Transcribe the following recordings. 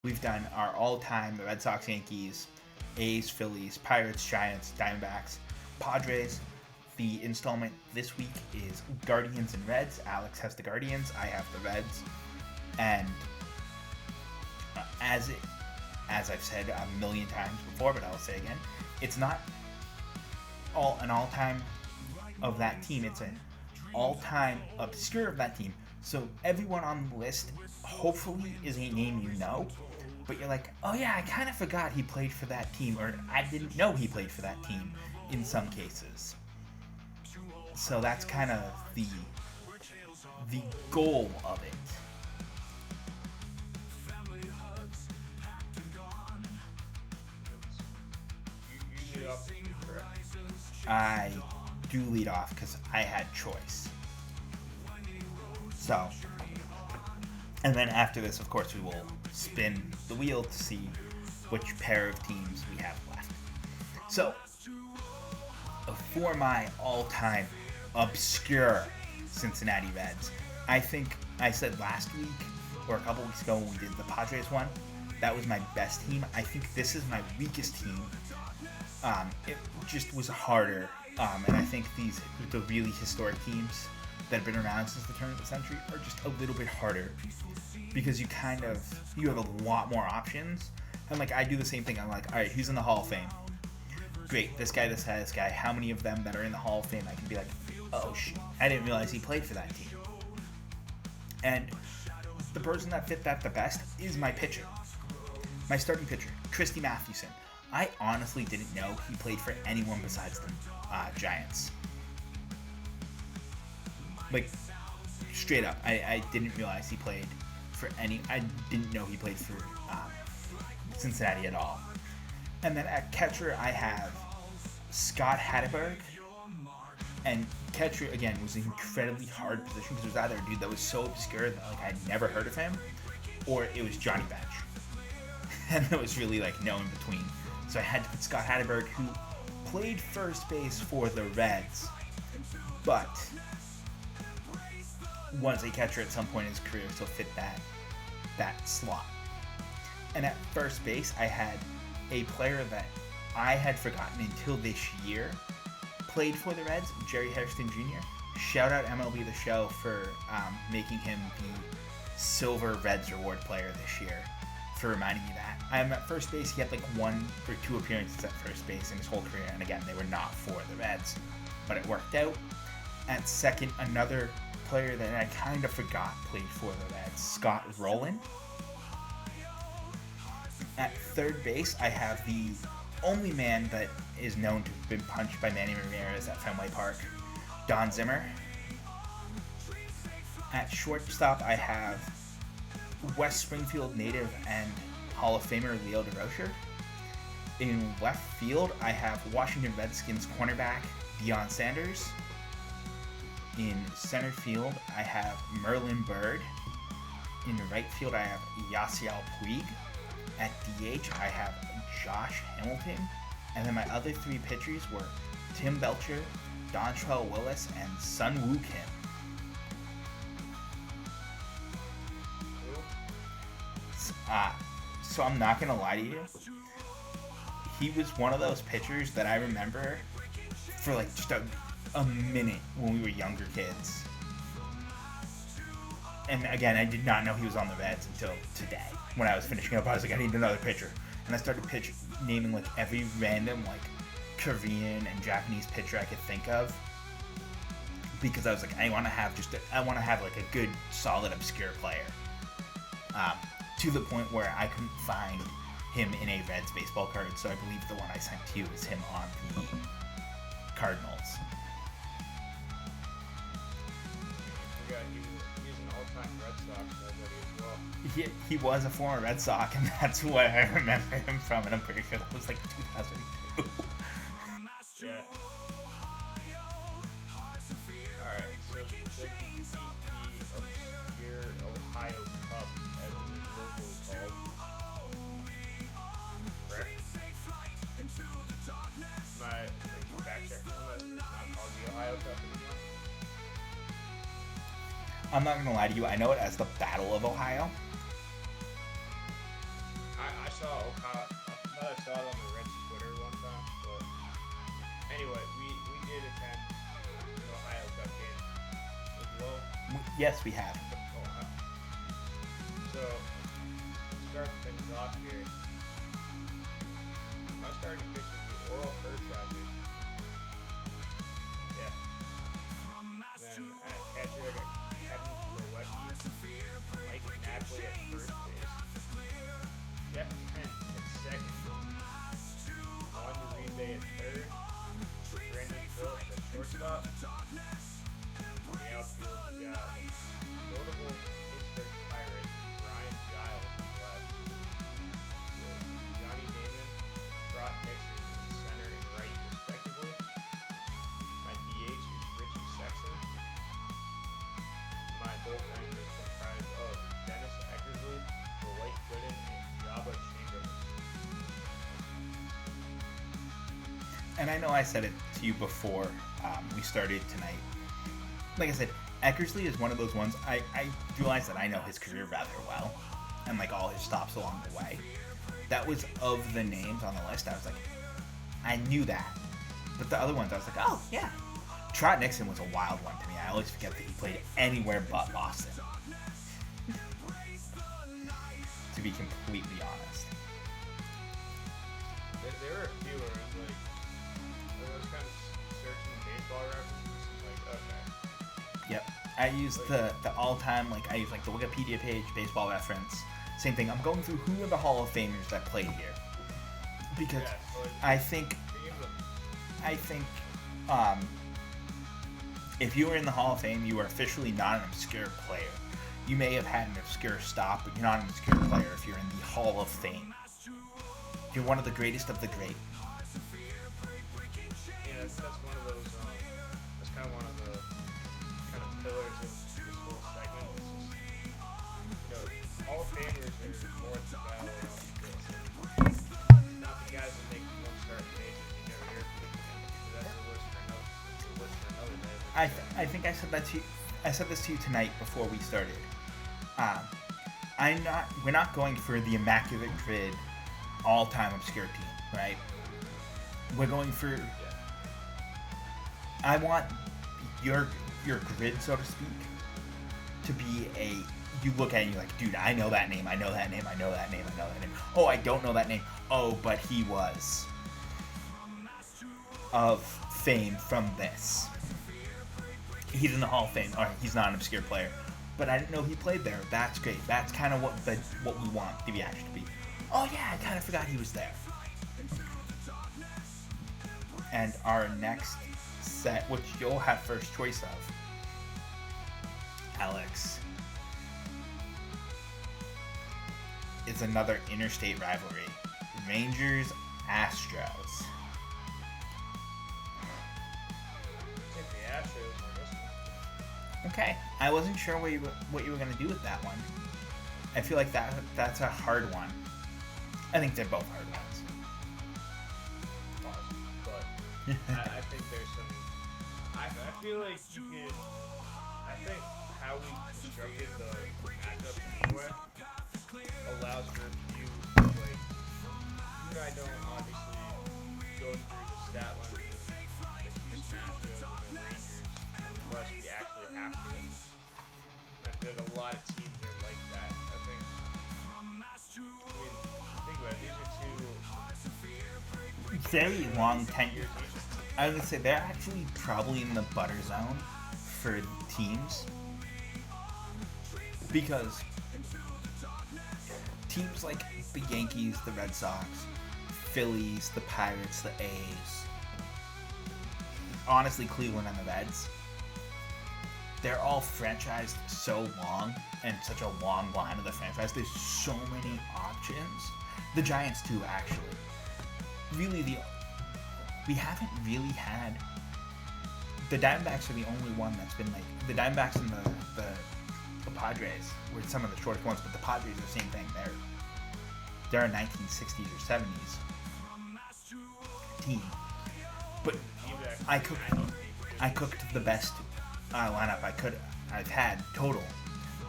We've done our all-time Red Sox, Yankees, A's, Phillies, Pirates, Giants, Diamondbacks, Padres. The installment this week is Guardians and Reds. Alex has the Guardians. I have the Reds. And as I've said a million times before, but I'll say again, it's not an all-time of that team. It's an all-time obscure of that team. So everyone on the list hopefully is a name you know, but you're like, oh yeah, I kind of forgot he played for that team, or I didn't know he played for that team in some cases. So that's kind of the goal of it. I do lead off because I had choice. So, and then after this, of course, we will spin the wheel to see which pair of teams we have left. So, for my all-time obscure Cincinnati Reds, I think I said last week or a couple weeks ago when we did the Padres one, that was my best team. I think this is my weakest team. It just was harder, and I think the really historic teams that have been around since the turn of the century are just a little bit harder because you have a lot more options. And like I do the same thing. I'm like, all right, who's in the Hall of Fame? Great, this guy, this guy. How many of them that are in the Hall of Fame? I can be like, oh shit, I didn't realize he played for that team. And the person that fit that the best is my pitcher, my starting pitcher, Christy Mathewson. I honestly didn't know he played for anyone besides the Giants. Like, straight up, I didn't realize he played for I didn't know he played for Cincinnati at all. And then at catcher, I have Scott Hatteberg. And catcher, again, was an incredibly hard position because it was either a dude that was so obscure that like I'd never heard of him, or it was Johnny Bench. And there was really like no in between. So I had to put Scott Hatteberg, who played first base for the Reds, but was a catcher at some point in his career, so fit that slot. And at first base, I had a player that I had forgotten until this year played for the Reds, Jerry Hairston Jr. Shout out MLB The Show for making him the Silver Reds Award player this year, for reminding me that. I'm at first base. He had like 1 or 2 appearances at first base in his whole career, and again, they were not for the Reds, but it worked out. At second, another player that I kind of forgot played for the Reds, Scott Rowland. At third base, I have the only man that is known to have been punched by Manny Ramirez at Fenway Park, Don Zimmer. At shortstop, I have West Springfield native and Hall of Famer Leo DeRocher. In left field, I have Washington Redskins cornerback Deion Sanders. In center field, I have Merlin Byrd. In right field, I have Yasiel Puig. At DH, I have Josh Hamilton. And then my other 3 pitchers were Tim Belcher, Dontrell Willis, and Sun Woo Kim. So I'm not gonna lie to you, he was one of those pitchers that I remember for like just a minute when we were younger kids. And again, I did not know he was on the Reds until today. When I was finishing up, I was like, I need another pitcher. And I started naming like every random like Korean and Japanese pitcher I could think of, because I was like, I want to have like a good, solid, obscure player. To the point where I couldn't find him in a Reds baseball card, so I believe the one I sent to you is him on the Cardinals. Yeah, he's an all-time Red Sox already as well. He was a former Red Sox, and that's what I remember him from, and I'm pretty sure that was like 2002. Yeah. Alright, so the obscure Ohio Cup, as it is locally called. Correct? My fact check on that, it's not called the Ohio Cup anymore. I'm not gonna lie to you, I know it as the Battle of Ohio. saw Ohio. I thought I saw it on the Reds Twitter one time, but anyway, we did attend an Ohio Cup game as well. Yes, we have. Ohio. So to start things off here, my starting pitcher was Oral Kershaw, dude. Yeah. Then at catcher, I got Kevin Plawecki, Mike Napoli at first base, Jeff Kent at second, Juan Uribe at third, Brandon Phillips at shortstop. In the outfield, we got notable Pittsburgh Pirates, Ryan Giles at left, with Johnny Damon, Brock Nixon in center and right respectively. My DH is Richie Sexton. My bullpen is comprised of Dennis Eckersley, Dwight Gooden, and Jabba Chamberlain. And I know I said it to you before we started tonight. Like I said, Eckersley is one of those ones. I realize that I know his career rather well, and like all his stops along the way. That was of the names on the list. I was like, I knew that, but the other ones I was like, oh yeah. Trot Nixon was a wild one to me. I always forget that he played anywhere but Boston. To be completely honest. There were a few where it was like, I was kind of searching baseball references, like, okay. Yep. I use the all-time, like I use like the Wikipedia page, baseball reference. Same thing. I'm going through who are the Hall of Famers that played here. Because Yeah, so like, I think if you were in the Hall of Fame, you are officially not an obscure player. You may have had an obscure stop, but you're not an obscure player if you're in the Hall of Fame. You're one of the greatest of the great. yeah, that's one of those, that's kind of one of the kind of pillars of this whole segment. It's just, Hall of Famers are more about, not the guys that make one start major and you never hear from them again. So that's a list for another day. I think I said that to you. I said this to you tonight before we started. We're not going for the immaculate grid, all-time obscure team, right? We're going for. Yeah. I want your grid, so to speak, to be a. You look at it and you're like, dude, I know that name. I know that name. I know that name. I know that name. Oh, I don't know that name. Oh, but he was of fame from this. He's in the Hall of Fame. All right, he's not an obscure player, but I didn't know he played there. That's great. That's kind of what we want the reaction to be. Oh yeah, I kind of forgot he was there. And our next set, which you'll have first choice of, Alex, is another interstate rivalry. Rangers Astros. Take the Astros on this one. Okay, I wasn't sure what you were gonna do with that one. I feel like that's a hard one. I think they're both hard ones. But I think there's some. I feel like you could. I think how we constructed the matchup anyway allows for a few, like, you and I don't obviously go through the stat line of the Houston Astros and the Rangers unless we actually have to. I feel like a lot of teams are like that. I think. Think about it. These are two Very long tenure. I was gonna say they're actually probably in the butter zone for teams because teams like the Yankees, the Red Sox, Phillies, the Pirates, the A's, honestly Cleveland and the Reds, they're all franchised so long and such a long line of the franchise. There's so many options. The Giants too, actually. Really, we haven't really had. The Diamondbacks are the only one that's been like the Diamondbacks and the Padres were some of the shortest ones, but the Padres are the same thing. They're a 1960s or 70s team. But I cooked the best lineup I've had total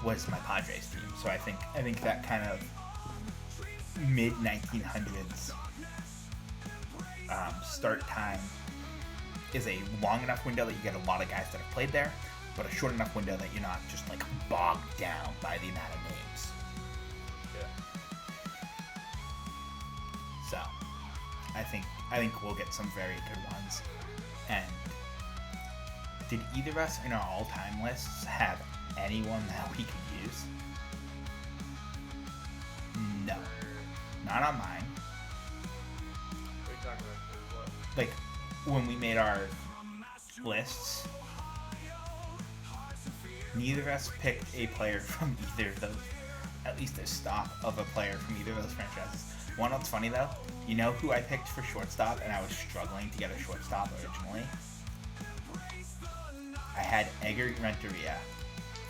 was my Padres team. So I think that kind of mid 1900s start time is a long enough window that you get a lot of guys that have played there, but a short enough window that you're not just like bogged down by the amount of names. Yeah. So, I think we'll get some very good ones. And did either of us in our all-time lists have anyone that we could use? No, not on mine. What are you talking about? What? Like when we made our lists, neither of us picked a player from either of those, at least a stop of a player from either of those franchises. One what's funny though, you know who I picked for shortstop, and I was struggling to get a shortstop originally? I had Edgar Renteria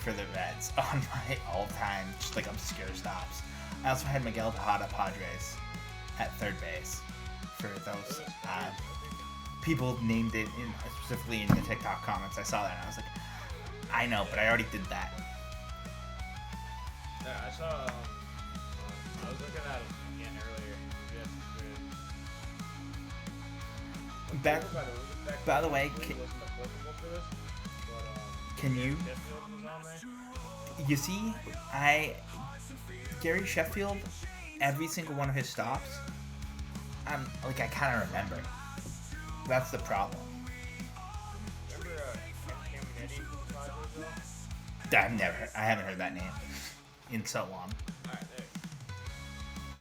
for the Reds on my all-time just like obscure stops. I also had Miguel Tejada Padres at third base for those. People named it specifically in the TikTok comments. I saw that and I was like, I know, but I already did that. Yeah, I saw. I was looking at it again earlier. Yes, good. By the way, wasn't applicable for this, but, can you? Sheffield was on there. You see, Gary Sheffield, every single one of his stops, I kind of remember. That's the problem. Remember Caminiti from 5 years ago? I haven't heard that name in so long.